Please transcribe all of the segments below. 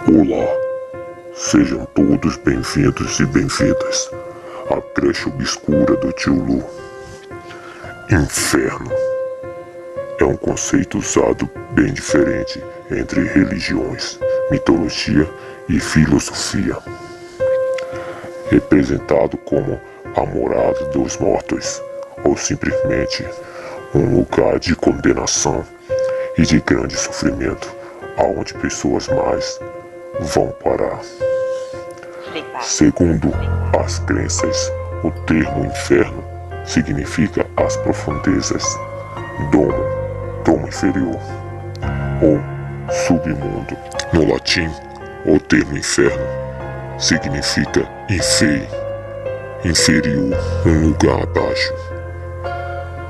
Olá, sejam todos bem-vindos e bem-vindas à creche obscura do Tio Lu. Inferno é um conceito usado bem diferente entre religiões, mitologia e filosofia. Representado como a morada dos mortos, ou simplesmente um lugar de condenação e de grande sofrimento, aonde pessoas mais vão parar. Segundo as crenças, o termo inferno significa as profundezas, domo inferior, ou submundo. No latim, o termo inferno significa inferior, um lugar abaixo,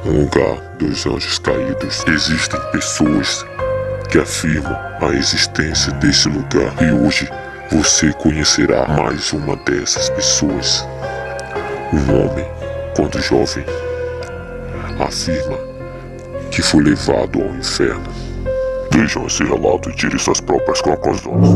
um lugar dos anjos caídos. Existem pessoas que afirmam a existência desse lugar, e hoje você conhecerá mais uma dessas pessoas. Um homem, quando jovem, afirma que foi levado ao inferno. Vejam esse relato e tire suas próprias conclusões.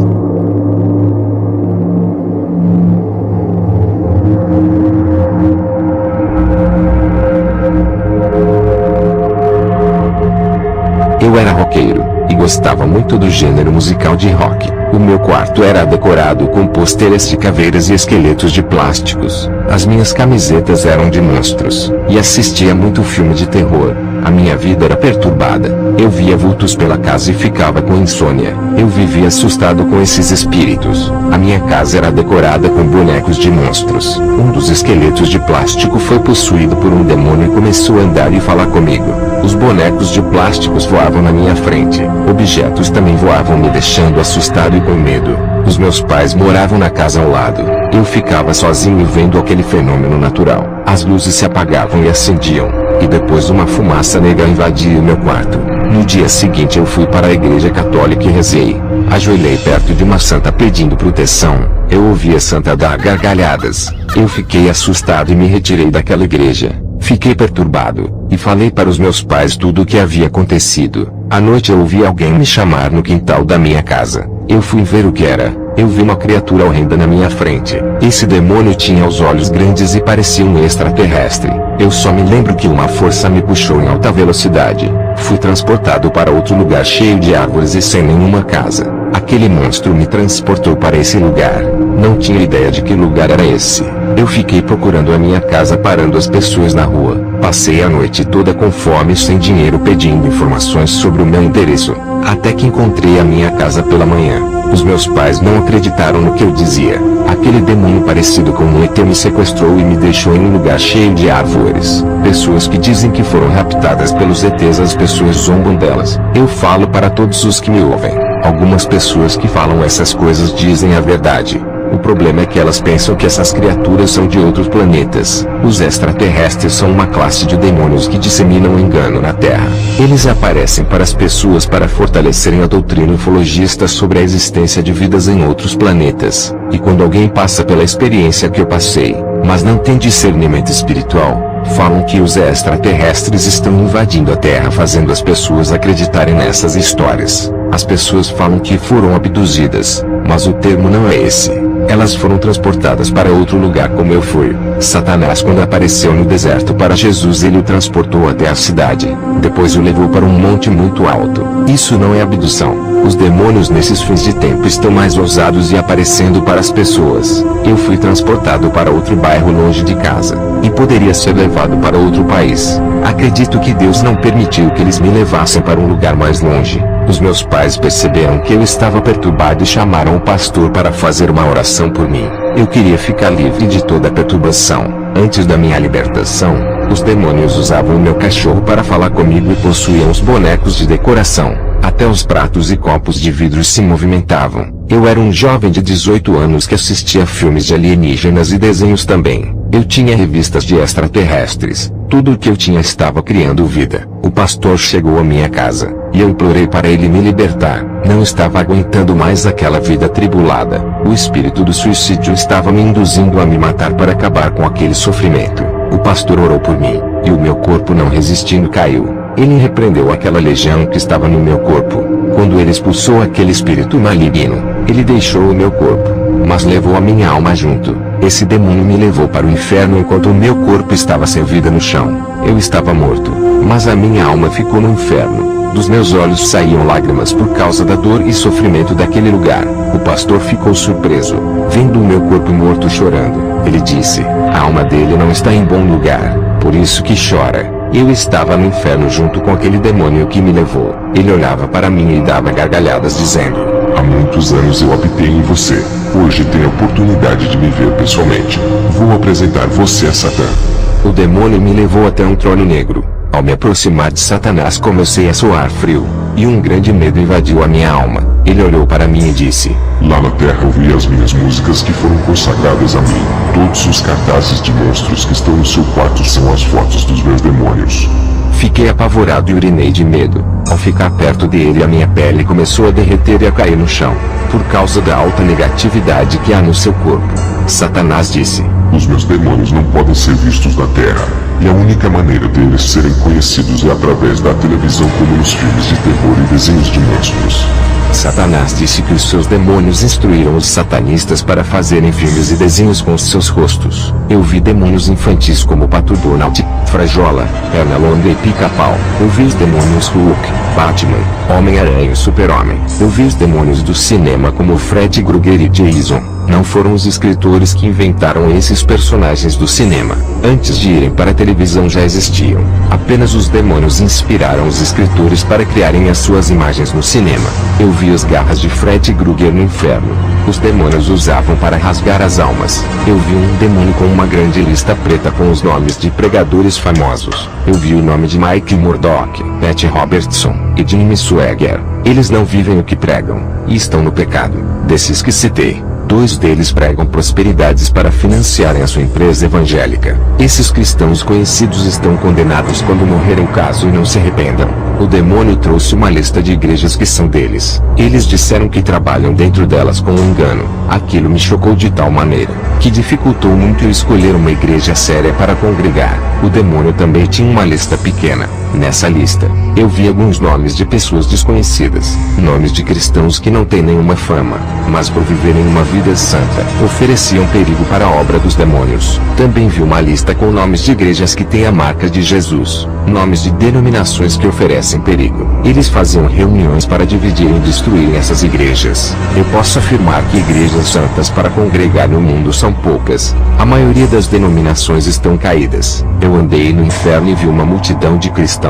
Eu era roqueiro e gostava muito do gênero musical de rock. O meu quarto era decorado com pôsteres de caveiras e esqueletos de plásticos. As minhas camisetas eram de monstros, e assistia muito filme de terror. A minha vida era perturbada. Eu via vultos pela casa e ficava com insônia. Eu vivia assustado com esses espíritos. A minha casa era decorada com bonecos de monstros. Um dos esqueletos de plástico foi possuído por um demônio e começou a andar e falar comigo. Os bonecos de plásticos voavam na minha frente. Objetos também voavam, me deixando assustado e com medo. Os meus pais moravam na casa ao lado. Eu ficava sozinho vendo aquele fenômeno natural. As luzes se apagavam e acendiam, e depois uma fumaça negra invadia o meu quarto. No dia seguinte eu fui para a igreja católica e rezei. Ajoelhei perto de uma santa pedindo proteção. Eu ouvi a santa dar gargalhadas. Eu fiquei assustado e me retirei daquela igreja. Fiquei perturbado, e falei para os meus pais tudo o que havia acontecido. À noite eu ouvi alguém me chamar no quintal da minha casa. Eu fui ver o que era. Eu vi uma criatura horrenda na minha frente. Esse demônio tinha os olhos grandes e parecia um extraterrestre. Eu só me lembro que uma força me puxou em alta velocidade. Fui transportado para outro lugar cheio de árvores e sem nenhuma casa. Aquele monstro me transportou para esse lugar. Não tinha ideia de que lugar era esse. Eu fiquei procurando a minha casa, parando as pessoas na rua. Passei a noite toda com fome e sem dinheiro, pedindo informações sobre o meu endereço. Até que encontrei a minha casa pela manhã. Os meus pais não acreditaram no que eu dizia. Aquele demônio parecido com um ET me sequestrou e me deixou em um lugar cheio de árvores. Pessoas que dizem que foram raptadas pelos ETs, as pessoas zombam delas. Eu falo para todos os que me ouvem. Algumas pessoas que falam essas coisas dizem a verdade. O problema é que elas pensam que essas criaturas são de outros planetas. Os extraterrestres são uma classe de demônios que disseminam engano na Terra. Eles aparecem para as pessoas para fortalecerem a doutrina ufologista sobre a existência de vidas em outros planetas. E quando alguém passa pela experiência que eu passei, mas não tem discernimento espiritual, falam que os extraterrestres estão invadindo a Terra, fazendo as pessoas acreditarem nessas histórias. As pessoas falam que foram abduzidas, mas o termo não é esse. Elas foram transportadas para outro lugar, como eu fui. Satanás, quando apareceu no deserto para Jesus, ele o transportou até a cidade. Depois o levou para um monte muito alto. Isso não é abdução. Os demônios nesses fins de tempo estão mais ousados e aparecendo para as pessoas. Eu fui transportado para outro bairro longe de casa, e poderia ser levado para outro país. Acredito que Deus não permitiu que eles me levassem para um lugar mais longe. Os meus pais perceberam que eu estava perturbado e chamaram o pastor para fazer uma oração por mim. Eu queria ficar livre de toda a perturbação. Antes da minha libertação, os demônios usavam o meu cachorro para falar comigo e possuíam os bonecos de decoração. Até os pratos e copos de vidro se movimentavam. Eu era um jovem de 18 anos que assistia filmes de alienígenas e desenhos também. Eu tinha revistas de extraterrestres. Tudo o que eu tinha estava criando vida. O pastor chegou à minha casa, e eu implorei para ele me libertar. Não estava aguentando mais aquela vida atribulada. O espírito do suicídio estava me induzindo a me matar para acabar com aquele sofrimento. O pastor orou por mim, e o meu corpo, não resistindo, caiu. Ele repreendeu aquela legião que estava no meu corpo. Quando ele expulsou aquele espírito maligno, ele deixou o meu corpo, mas levou a minha alma junto. Esse demônio me levou para o inferno enquanto o meu corpo estava sem vida no chão. Eu estava morto, mas a minha alma ficou no inferno. Dos meus olhos saíam lágrimas por causa da dor e sofrimento daquele lugar. O pastor ficou surpreso, vendo o meu corpo morto chorando. Ele disse: a alma dele não está em bom lugar, por isso que chora. Eu estava no inferno junto com aquele demônio que me levou. Ele olhava para mim e dava gargalhadas dizendo: há muitos anos eu optei em você. Hoje tenho a oportunidade de me ver pessoalmente. Vou apresentar você a Satã. O demônio me levou até um trono negro. Ao me aproximar de Satanás comecei a suar frio, e um grande medo invadiu a minha alma. Ele olhou para mim e disse: lá na terra eu vi as minhas músicas que foram consagradas a mim. Todos os cartazes de monstros que estão no seu quarto são as fotos dos meus demônios. Fiquei apavorado e urinei de medo. Ao ficar perto dele a minha pele começou a derreter e a cair no chão, por causa da alta negatividade que há no seu corpo. Satanás disse: os meus demônios não podem ser vistos na terra, e a única maneira deles serem conhecidos é através da televisão, como nos filmes de terror e desenhos de monstros. Satanás disse que os seus demônios instruíram os satanistas para fazerem filmes e desenhos com os seus rostos. Eu vi demônios infantis como Pato Donald, Frajola, Pernalonga e Pica-Pau. Eu vi os demônios Hulk, Batman, Homem-Aranha e Super-Homem. Eu vi os demônios do cinema como Fred Krueger e Jason. Não foram os escritores que inventaram esses personagens do cinema. Antes de irem para a televisão já existiam. Apenas os demônios inspiraram os escritores para criarem as suas imagens no cinema. Eu vi as garras de Fred Krueger no inferno. Os demônios usavam para rasgar as almas. Eu vi um demônio com uma grande lista preta com os nomes de pregadores famosos. Eu vi o nome de Mike Murdock, Pat Robertson e Jimmy Swaggart. Eles não vivem o que pregam, e estão no pecado. Desses que citei, 2 deles pregam prosperidades para financiarem a sua empresa evangélica. Esses cristãos conhecidos estão condenados quando morrerem caso e não se arrependam. O demônio trouxe uma lista de igrejas que são deles. Eles disseram que trabalham dentro delas com um engano. Aquilo me chocou de tal maneira, que dificultou muito eu escolher uma igreja séria para congregar. O demônio também tinha uma lista pequena. Nessa lista, eu vi alguns nomes de pessoas desconhecidas, nomes de cristãos que não têm nenhuma fama, mas por viverem uma vida santa, ofereciam perigo para a obra dos demônios. Também vi uma lista com nomes de igrejas que têm a marca de Jesus, nomes de denominações que oferecem perigo. Eles faziam reuniões para dividir e destruírem essas igrejas. Eu posso afirmar que igrejas santas para congregar no mundo são poucas. A maioria das denominações estão caídas. Eu andei no inferno e vi uma multidão de cristãos.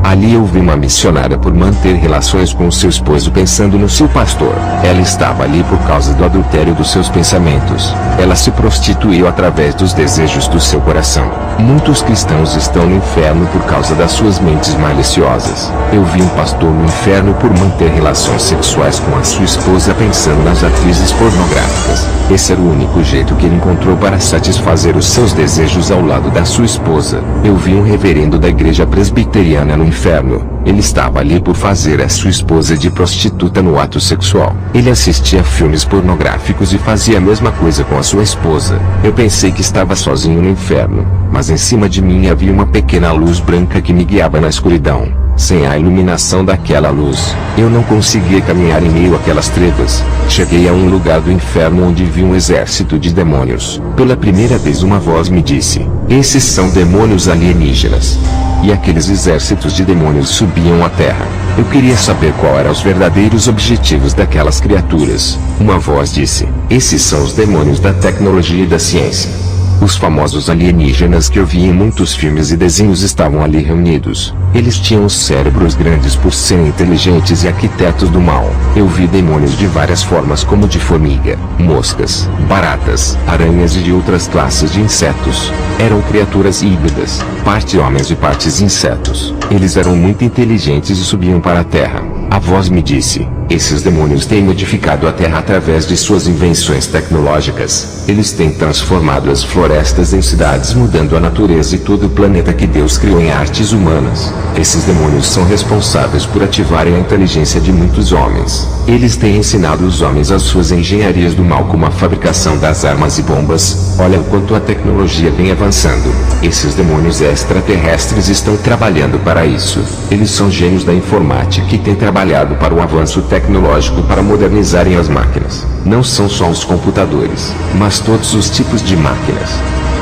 Ali eu vi uma missionária por manter relações com seu esposo pensando no seu pastor. Ela estava ali por causa do adultério dos seus pensamentos. Ela se prostituiu através dos desejos do seu coração. Muitos cristãos estão no inferno por causa das suas mentes maliciosas. Eu vi um pastor no inferno por manter relações sexuais com a sua esposa pensando nas atrizes pornográficas. Esse era o único jeito que ele encontrou para satisfazer os seus desejos ao lado da sua esposa. Eu vi um reverendo da igreja presbiteriana no inferno. Ele estava ali por fazer a sua esposa de prostituta no ato sexual. Ele assistia filmes pornográficos e fazia a mesma coisa com a sua esposa. Eu pensei que estava sozinho no inferno, mas em cima de mim havia uma pequena luz branca que me guiava na escuridão. Sem a iluminação daquela luz, eu não conseguia caminhar em meio àquelas trevas. Cheguei a um lugar do inferno onde vi um exército de demônios. Pela primeira vez uma voz me disse: esses são demônios alienígenas. E aqueles exércitos de demônios subiam à terra. Eu queria saber qual eram os verdadeiros objetivos daquelas criaturas. Uma voz disse: esses são os demônios da tecnologia e da ciência. Os famosos alienígenas que eu vi em muitos filmes e desenhos estavam ali reunidos. Eles tinham os cérebros grandes por serem inteligentes e arquitetos do mal. Eu vi demônios de várias formas, como de formiga, moscas, baratas, aranhas e de outras classes de insetos. Eram criaturas híbridas, parte homens e partes insetos. Eles eram muito inteligentes e subiam para a terra. A voz me disse: Esses demônios têm modificado a Terra através de suas invenções tecnológicas. Eles têm transformado as florestas em cidades, mudando a natureza e todo o planeta que Deus criou em artes humanas. Esses demônios são responsáveis por ativarem a inteligência de muitos homens. Eles têm ensinado os homens as suas engenharias do mal, como a fabricação das armas e bombas. Olha o quanto a tecnologia vem avançando. Esses demônios extraterrestres estão trabalhando para isso. Eles são gênios da informática e têm trabalhado para o avanço tecnológico para modernizarem as máquinas. Não são só os computadores, mas todos os tipos de máquinas.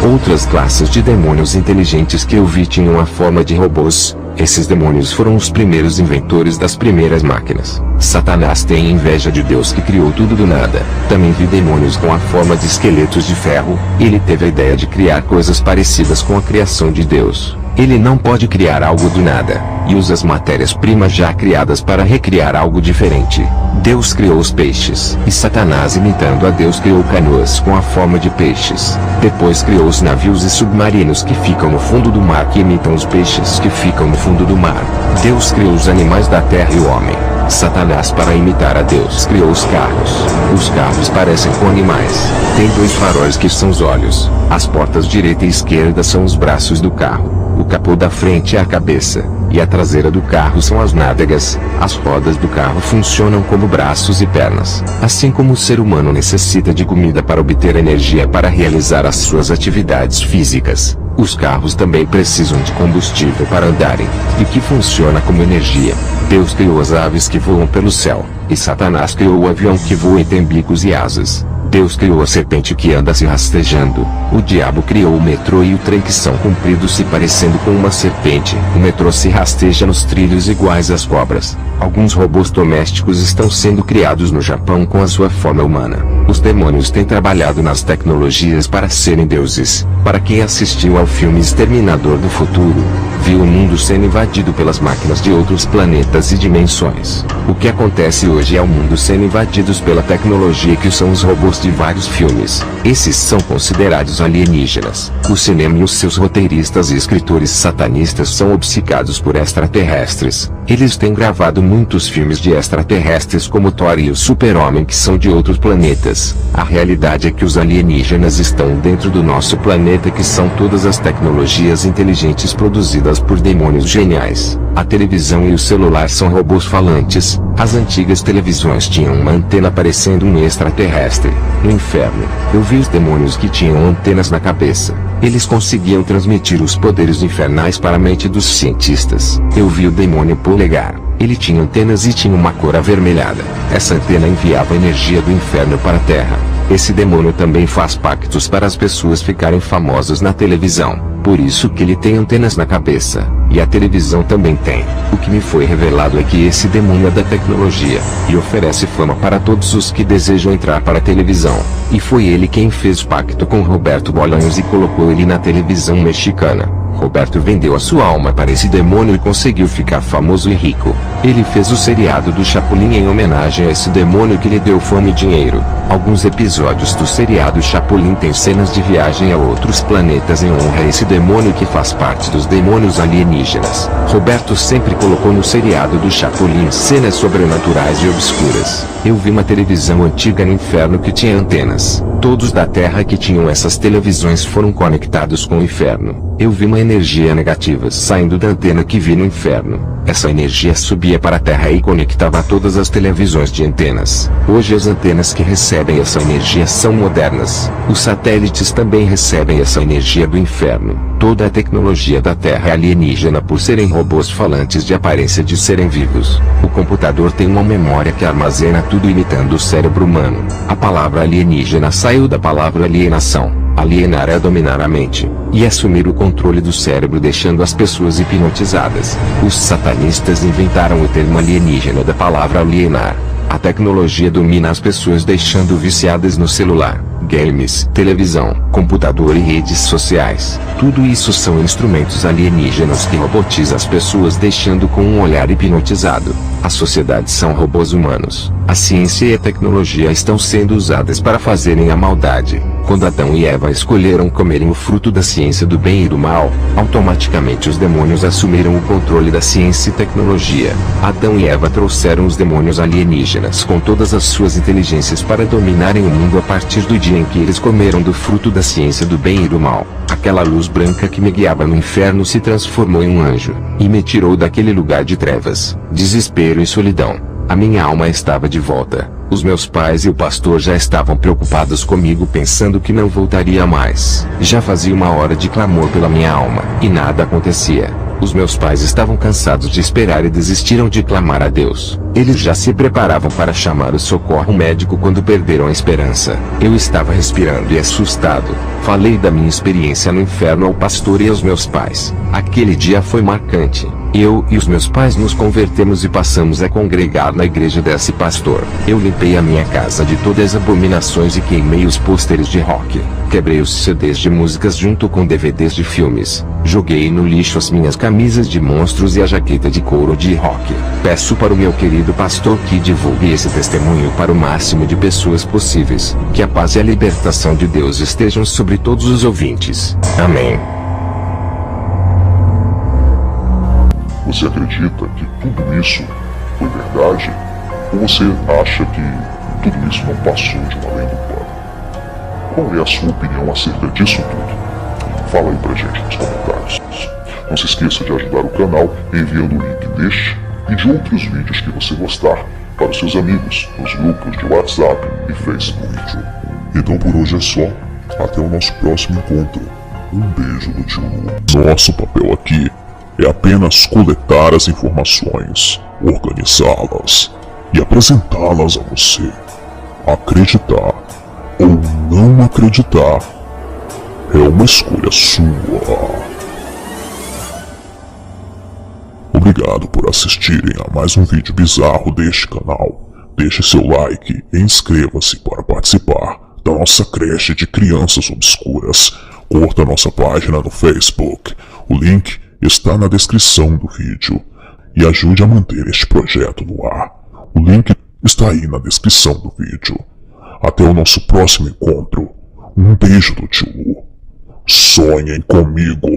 Outras classes de demônios inteligentes que eu vi tinham a forma de robôs. Esses demônios foram os primeiros inventores das primeiras máquinas. Satanás tem inveja de Deus que criou tudo do nada. Também vi demônios com a forma de esqueletos de ferro. Ele teve a ideia de criar coisas parecidas com a criação de Deus. Ele não pode criar algo do nada, e usa as matérias-primas já criadas para recriar algo diferente. Deus criou os peixes, e Satanás, imitando a Deus, criou canoas com a forma de peixes. Depois criou os navios e submarinos que ficam no fundo do mar, que imitam os peixes que ficam no fundo do mar. Deus criou os animais da terra e o homem. Satanás, para imitar a Deus, criou os carros. Os carros parecem com animais. Tem dois faróis que são os olhos. As portas direita e esquerda são os braços do carro. O capô da frente é a cabeça, e a traseira do carro são as nádegas. As rodas do carro funcionam como braços e pernas. Assim como o ser humano necessita de comida para obter energia para realizar as suas atividades físicas, os carros também precisam de combustível para andarem, e que funciona como energia. Deus criou as aves que voam pelo céu, e Satanás criou o avião que voa e tem bicos e asas. Deus criou a serpente que anda se rastejando. O diabo criou o metrô e o trem que são compridos se parecendo com uma serpente. O metrô se rasteja nos trilhos iguais às cobras. Alguns robôs domésticos estão sendo criados no Japão com a sua forma humana. Os demônios têm trabalhado nas tecnologias para serem deuses. Para quem assistiu ao filme Exterminador do Futuro, viu o mundo sendo invadido pelas máquinas de outros planetas e dimensões. O que acontece hoje é o mundo sendo invadido pela tecnologia que são os robôs de vários filmes. Esses são considerados alienígenas. O cinema e os seus roteiristas e escritores satanistas são obcecados por extraterrestres. Eles têm gravado muitos filmes de extraterrestres como Thor e o Super-Homem, que são de outros planetas. A realidade é que os alienígenas estão dentro do nosso planeta, que são todas as tecnologias inteligentes produzidas por demônios geniais. A televisão e o celular são robôs falantes. As antigas televisões tinham uma antena parecendo um extraterrestre. No inferno, eu vi os demônios que tinham antenas na cabeça. Eles conseguiam transmitir os poderes infernais para a mente dos cientistas. Eu vi o demônio polegar. Ele tinha antenas e tinha uma cor avermelhada. Essa antena enviava energia do inferno para a Terra. Esse demônio também faz pactos para as pessoas ficarem famosas na televisão. Por isso que ele tem antenas na cabeça. E a televisão também tem. O que me foi revelado é que esse demônio é da tecnologia, e oferece fama para todos os que desejam entrar para a televisão. E foi ele quem fez pacto com Roberto Bolanhos e colocou ele na televisão mexicana. Roberto vendeu a sua alma para esse demônio e conseguiu ficar famoso e rico. Ele fez o seriado do Chapolin em homenagem a esse demônio que lhe deu fama e dinheiro. Alguns episódios do seriado Chapolin têm cenas de viagem a outros planetas em honra a esse demônio que faz parte dos demônios alienígenas. Roberto sempre colocou no seriado do Chapolin cenas sobrenaturais e obscuras. Eu vi uma televisão antiga no inferno que tinha antenas. Todos da Terra que tinham essas televisões foram conectados com o inferno. Eu vi uma energia negativa saindo da antena que vi no inferno. Essa energia subia para a Terra e conectava a todas as televisões de antenas. Hoje as antenas que recebem essa energia são modernas. Os satélites também recebem essa energia do inferno. Toda a tecnologia da Terra é alienígena por serem robôs falantes de aparência de serem vivos. O computador tem uma memória que armazena tudo imitando o cérebro humano. A palavra alienígena saiu da palavra alienação. Alienar é dominar a mente, e assumir o controle do cérebro, deixando as pessoas hipnotizadas. Os satanistas inventaram o termo alienígena da palavra alienar. A tecnologia domina as pessoas deixando viciadas no celular, games, televisão, computador e redes sociais. Tudo isso são instrumentos alienígenas que robotizam as pessoas deixando com um olhar hipnotizado. A sociedade são robôs humanos. A ciência e a tecnologia estão sendo usadas para fazerem a maldade. Quando Adão e Eva escolheram comerem o fruto da ciência do bem e do mal, automaticamente os demônios assumiram o controle da ciência e tecnologia. Adão e Eva trouxeram os demônios alienígenas com todas as suas inteligências para dominarem o mundo a partir do dia em que eles comeram do fruto da ciência do bem e do mal. Aquela luz branca que me guiava no inferno se transformou em um anjo, e me tirou daquele lugar de trevas, desespero e solidão. A minha alma estava de volta. Os meus pais e o pastor já estavam preocupados comigo pensando que não voltaria mais. Já fazia uma hora de clamor pela minha alma, e nada acontecia. Os meus pais estavam cansados de esperar e desistiram de clamar a Deus. Eles já se preparavam para chamar o socorro médico quando perderam a esperança. Eu estava respirando e assustado. Falei da minha experiência no inferno ao pastor e aos meus pais. Aquele dia foi marcante. Eu e os meus pais nos convertemos e passamos a congregar na igreja desse pastor. Eu limpei a minha casa de todas as abominações e queimei os pôsteres de rock. Quebrei os CDs de músicas junto com DVDs de filmes. Joguei no lixo as minhas camisas de monstros e a jaqueta de couro de rock. Peço para o meu querido pastor que divulgue esse testemunho para o máximo de pessoas possíveis. Que a paz e a libertação de Deus estejam sobre todos os ouvintes. Amém. Você acredita que tudo isso foi verdade? Ou você acha que tudo isso não passou de uma lenda urbana? Qual é a sua opinião acerca disso tudo? Fala aí pra gente nos comentários. Não se esqueça de ajudar o canal enviando o link deste e de outros vídeos que você gostar para os seus amigos nos grupos de WhatsApp e Facebook. Então por hoje é só. Até o nosso próximo encontro. Um beijo do tio Lu. Nosso papel aqui é apenas coletar as informações, organizá-las e apresentá-las a você. Acreditar ou não acreditar é uma escolha sua. Obrigado por assistirem a mais um vídeo bizarro deste canal. Deixe seu like e inscreva-se para participar da nossa creche de crianças obscuras. Curta nossa página no Facebook. O link está na descrição do vídeo. E ajude a manter este projeto no ar. O link está aí na descrição do vídeo. Até o nosso próximo encontro. Um beijo do tio Lu. Sonhem comigo.